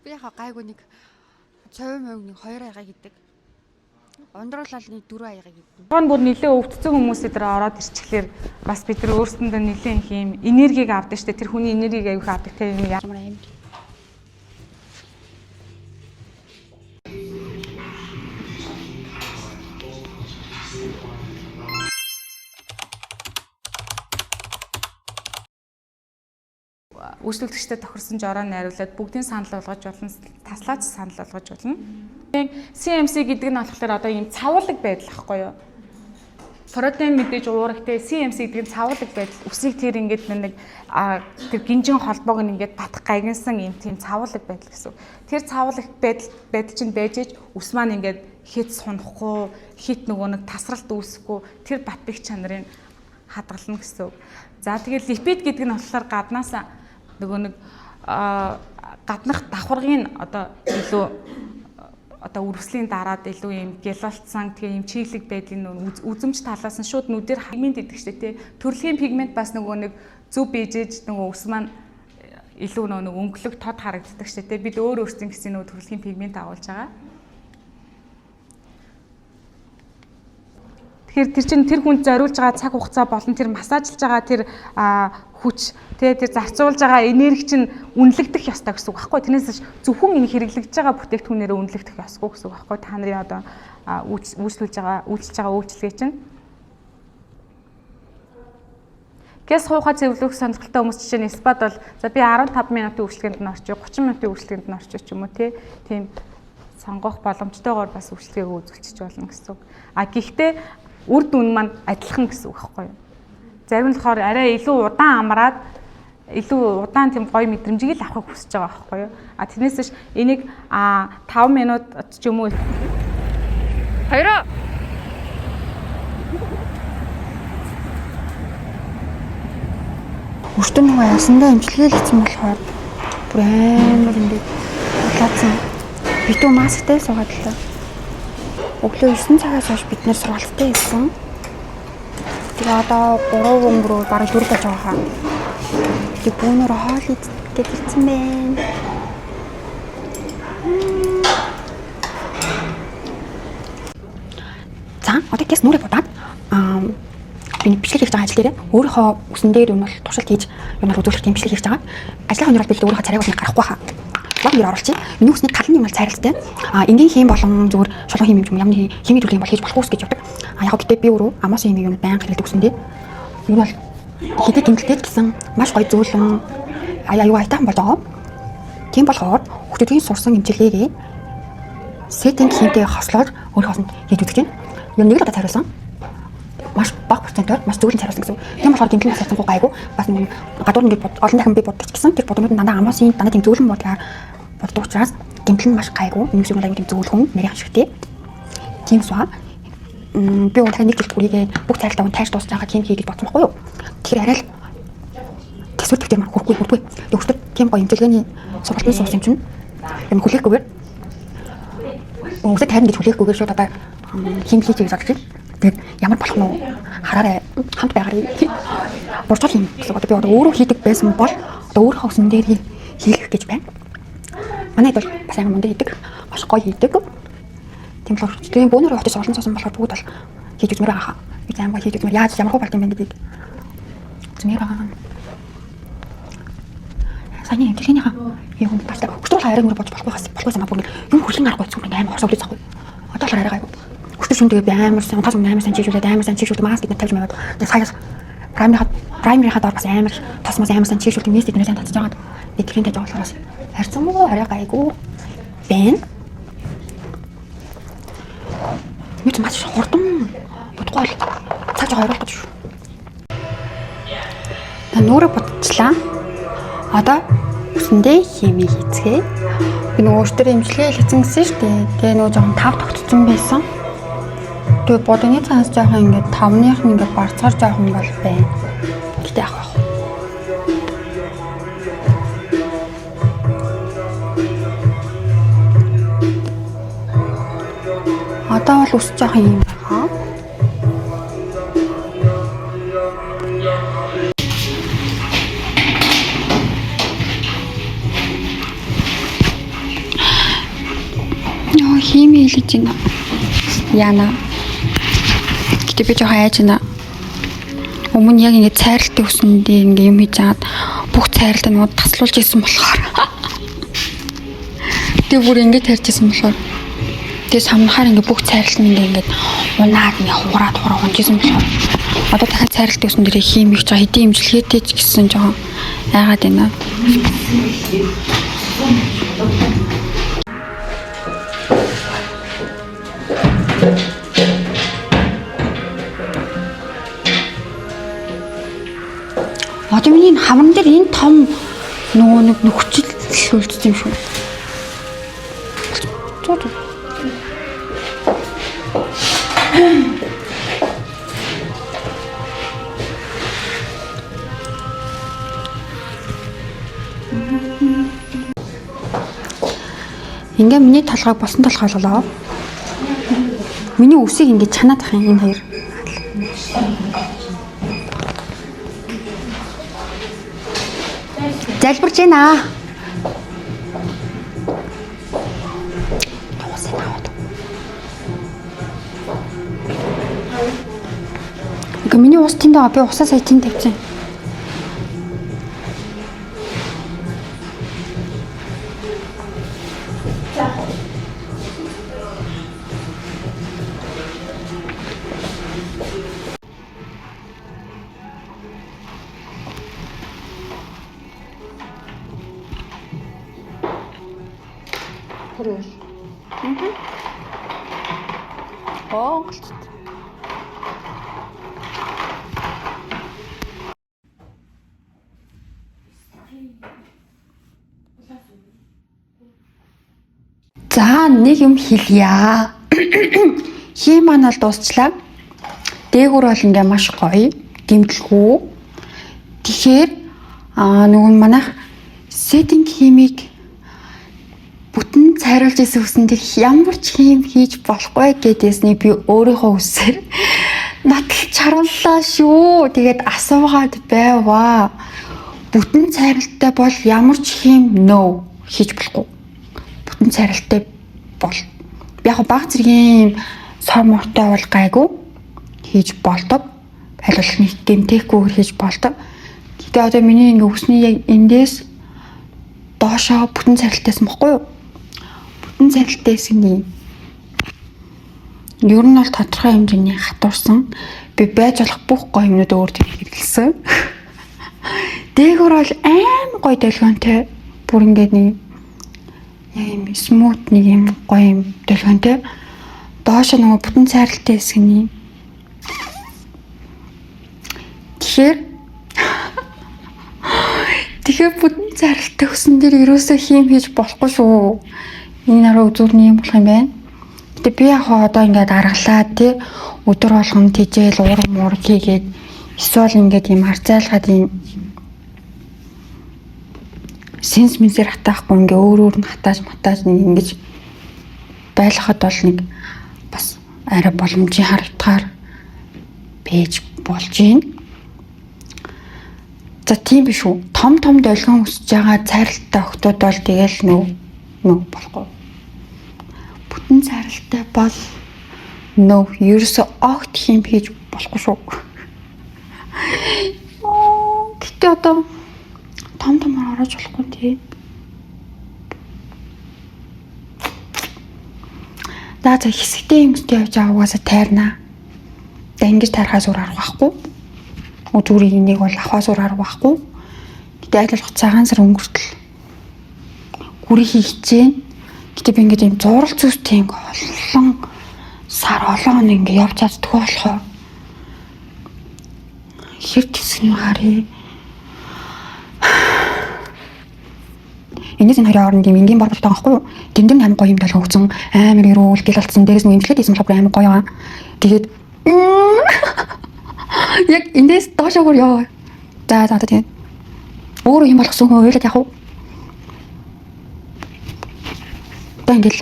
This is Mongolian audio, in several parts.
Би яхаа гайгүй нэг цовь мөг нэг 2 аяга гэдэг. Ундруулал нэг 4 аяга гэдэг. Гон бүр нэлээ өвдсөн хүмүүс өдр ороод ирчихлээр бас бид нар өөрсөндөө нэлээ их юм энергийг авдаг штэ. Тэр хүний энергийг аяух авдаг те юм ямар юм. Үйлчлэгчдэд тохирсон жороо найруулад бүгдийн санал болгож болно, таслаач санал болгож болно. CMC гэдэг нь болохоор одоо ийм цавуулаг байдал ахгүй юу? Протеин мэдээж уурах те CMC гэдэг нь цавуулаг байдал. Үсийг тэр ингээд нэг тэр гинжин холбоог нь ингээд батах гайгансан ийм тийм цавуулаг байдал гэсэн. Тэр цавуулаг байдал чинь байж ич үс маань ингээд хит сунахгүй, хит нөгөө нэг тасралт үүсэхгүй тэр бат бих чанарыг хадгална гэсэн. За тэгээд липид гэдэг нь болохоор гаднаасаа нөгөө нэг гаднах давхаргын одоо илүү одоо үрвслийн дараад илүү юм гялалтсан тэгээ юм чиглэг байдлын үзэмж талаас нь шууд нүдээр пигмент идэх штэ тий төрөлхийн пигмент бас нөгөө нэг зүв бийжээж нөгөө ус маань илүү нөгөө өнгөлөг тод харагддаг штэ тий бид өөр өөрсдийн гэсэн нөгөө төрөлхийн пигмент агуулж байгаа. Тэгэхээр тэр чинь тэр хүнд зориулж байгаа цаг хугацаа болон тэр массажлж байгаа тэр хүч тэр зарцуулж байгаа энерги чинь үнэлэгдэх ёстой гэсэн үг байхгүй. Тэрнээс зөвхөн энэ хэрэглэгдэж байгаа бүтээгдэхүүнээрээ үнэлэгдэх ёсгүй гэсэн үг байхгүй. Та нарын одоо үйлчлүүлж байгаа үйлчлэгээ чинь гэс хуухай цэвэрлэх сонирхолтой хүмүүс жишээ нь спад бол за би 15 минутын үйлчлэгэнд нь орчих, 30 минутын үйлчлэгэнд нь орчих ч юм уу тийм сонгох боломжтойгоор бас үйлчлэгийг үзүүлчих болно гэсэн үг. Гэхдээ үр дүн маань адилхан гэсэн үг байхгүй юу? Зарим нь болохоор арай илүү удаан амраад илүү удаан тийм гоё мэдрэмжийг л авахыг хүсэж байгаа байхгүй юу? Тэрнээс биш энийг 5 минут ч юм уу хоёроо Өртөө нөгөө ясандаа имчилгээ хийсэн болохоор бүр амар ингээд улаацсан. Битүү масктай суугаад л та. Өглөө 9 цагаас хойш бид нэр сургалттай байсан. Тэгээ одоо 3 өнгөрөө бараг 4 болж байгаа хаа. Тэг бүүнөр хоол идэх гэсэн байна. За, одоо гэс нүрээ будаад би бичлэг хийж байгаа ажил дээр өөрийнхөө үсэн дээр юм бол туршилт хийж юмар үзүүлэх тийм бичлэг хийж байгаа. Ажлын хоног бол би өөрийнхөө царайг бол гарахгүй хаа. Лог нэр оруулчих. Миний үсний талны юм бол цайралтай. Энгийн хийм болон зүгээр шулуун хийм юм ямар химийн төлөв юм бол хийж болох ус гэж явдаг. Яг гэхдээ би өөрөө амосын химийн юм байнга хэрэглэдэг үсэндээ. Энэ бол хэдэг гэмтэлтэй гэсэн маш гоё зөөлөн аюу айтахан болоо. Тийм болохоор хүүхдүүдийн сурсан имчилгээгээ сеттинг хийдээ хослоод өөрийнхөөс нь хийж үзэж байна. Юу нэг л удаа цайруулсан. Маш бага процентоор маш зөөлөн цайруулсан гэсэн. Тийм болохоор гэмтэл цайруулсангүй гайгүй. Бас нэг гадуур ингээд олон дахин би боддог гэсэн. Тэр боднууд нь дандаа амосын дандаа тийм зөөлөн бодлоор боддог учраас гэмтэл нь маш гайгүй. Нэг юм аягүй тийм зөөлхөн нарийн ашигтэй. Тийм сууа. Би өөрөөр нэг жил бүрийгээ бүх цайралтаа тайрч дуусч байгаа юм хийгээд бодсон байхгүй юу? Тэгэхээр арай л төсвөл төвтэй маань хөрөхгүй. Өгчдөр тийм гоё имчилгээний сургалтын суус юм чинь юм хүлээхгүйгээр өнгөд тайрн гэж хүлээхгүйгээр шууд одоо хим хийж гэж бодчих. Тэгээд ямар болох нь хараарай хамт байгаарай. Буржуул юм гэсэн. Одоо би одоо өөрөө хийдэг байсан бол одоо өөрийнхөө өсөн дээр хийх гэж байна. Манайд бол бас амар мундаг хийдэг. Маш гоё хийдэг. Тийм болохоор тийм бөөнөр хотод олон цасан болохоор бүгд бол хийж үзмээр байгаа хаа. Би амар хийж үзмээр яаж ямар хөө болт юм бэ гэдгийг үзмээр байгаа. Саяны имчилгээнийхаа юм талтай өчтөр хайрыг мөр бодож болохгүй юм аа бүр юм хүлэн аргагүй зүг амар хорсоо үлээж захгүй. Одоо л арай гайгүй. Өчтөр шүн тэгээ би амар сан тас амар сан чийжүүлээд амар сан чийжүүлээд маск гэдэг тавьж маяг. Тэгээ саяас праймерийнхаа доор бас амар тосмос амар сан чийжүүлээд мессеж нэрсэн татж байгаа. Би тэрийн таж болохоос харьцан муу арай гайгүй байна. Мэд маш хурдан бодгоо л цааш ойруулах гэж шүү. Та нүрэ бодчихлаа. Одоо үсэндээ хими хийцгээ. Би нөгөө өөртөө имчилгээ хийсэн гэсэн шүү дээ. Тэгээ нөгөө жоохон тав тогтсон байсан. Тэгээ бодны цаас жоохон ингээд тавных нь ингээд барцгаар жоохон бол байна. Гэтэ яах вэ? Одоо бол үс жоохон юм байна. хими хэлж байна. Яна. Гэтэ би жоо хайж байна. Өмнө яг ингэ цайралтай өсөндөө ингэ юм хийж чаад бүх цайралтай нөгөө таслуулж исэн болохоор. Тэгээ бүр ингэ тарьжсэн болохоор тэгээ самнахаар ингэ бүх цайралт нь ингэ унаад ингэ хуураад унжсэн болохоор одоо дахиад цайралтай өсөн дээрээ химих жоо хэдийн имжлэгээтэй ч гэсэн жоо яагаад байна. Одоо миний хамран дээр энэ том нөгөө нэг нөхцөл үлдсэн юм шүү. Зоо. Ингээ миний толгойг босон толгой болоо. Миний үсийг ингээ чанаад ах юм энэ хоёр. Залбирч байна. Ингээ миний ус тэнд байгаа. Би усаа сая тэнд тавьчихсан. Оо. За нэг юм хэлье. Хий маань бол дуусчлаа. Дээгүүр бол ингээ маш гоё, дэмжлэггүй. Тэгэхээр нөгөө манайх setting химиг бүтэн цайруулж исэн үсэн дээр ямар ч хим хийж болохгүй гэдээсний би өөрийнхөө үсээр надад чарууллаа шүү. Тэгээд асуугаад байваа. Бүтэн цайралтай бол ямар ч хим no хийж болохгүй. Бүтэн цайралтай бол яг баг зэргийн сор мортой бол гайгүй хийж болдог. Аль нэг гэмтэхгүйгээр хийж болдог. Гэтэ одоо миний ингээ үсний яг эндээс доошоо бүтэн цайралтайсан бохгүй юу? Бүтэн цайралтайсан юм. Ер нь бол тодорхой хэмжээний хатуурсан. Би байж болох бүх гоё юмнууд өөртөө хэрэглэсэн. Дээгүүр бол аим гоё долгионтой. Бүр ингээд нэг юм смут нэг юм гоё юм долгионтой. Доошоо нөгөө бүтэн цайралтай хэсэг нь. Тэгэхээр бүтэн цайралтай өсөн дээр ерөөсөө хим хийж болохгүй шүү. Энэ наруу үзүүрний юм болох юм байна. Гэтэ би яг одоо ингээд аргалаа тий өдөр болгон тижэл уурга муург хийгээд эсвэл ингээд юм харцаалгаад юм сенс мэнсэр хатаахгүй ингээ өөр нь хатааж матааж нэг ингэж байлгахад бол нэг бас арай боломжийн харагдахаар байж болж байна. За тийм биш үү. Том долгион өсөж байгаа цайралтай охтууд бол тэгэл нөө болохгүй. Бүтэн цайралтай бол ерөөсөө огт хим хийж болохгүй шүү. Гэтэ одоо том орож болохгүй тий. За хэсэгтэй юмстэй явж байгаа угаасаа тайрнаа. За ингэж тайрхаас өөр арга байхгүй. Зүгээр энийг бол авахаас өөр арга байхгүй. Гэтэ аль болох цагаан сар өнгөртөл гүрий хийх чинь. Гэтэ би ингэж юм зурал зүстэй ингээ олон сар олон ингээ явж чаддгүй болохоор хэрэг хэсэг нь харъя. Энэс энэ хоёрын хооронд юм энгийн бор болтой байхгүй юу? Дэндэн амар гоё юм долгоо өгсөн. Амар эрүүл гэл алдсан. Дээрээс нь имжлээд ийсэн болохоор амар гоё аа. Тэгээд яг эндээс доошоо бүр яа. За тэгээд өөрөө юм болгосон хөө ойлаад яах вэ? Та ингээл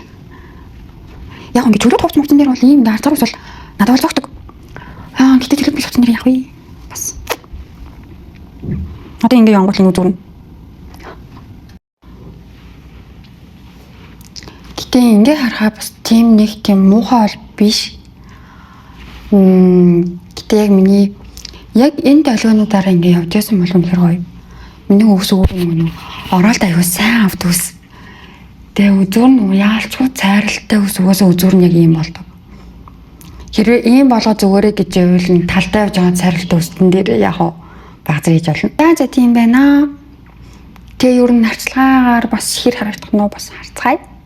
яг ингэ чөлөөт хувцс мөвцөн дээр бол ийм арцар ус бол надад бол зогтдог. Гэтээ чөлөөт бил хувцсан дээр яах вэ? Бас. Одоо ингэ янгол энэ үзүүрнэ. Гэтэ Гэтэ ингээ харахаа бас тийм нэг тийм муухай бол биш. Гэтэ яг миний яг энэ долгионуудаараа ингээ явжсэн бол үнэхээр гоё. Миний өвс өөрөө нэг оролт аюу сайн авд ус. Тэгээ үзүүр нь яалчгүй цайралтай ус угаасаа үзүүр нь яг ийм болдог. Хэрвээ ийм болго зүгээрээ гэж явбал талдаа явж байгаа цайралтай устэн дээр яг багц хийж болно. За тийм байна. Тэгээ ер нь харцлагаагаар бас хэр харагдах нь бас харцгаая.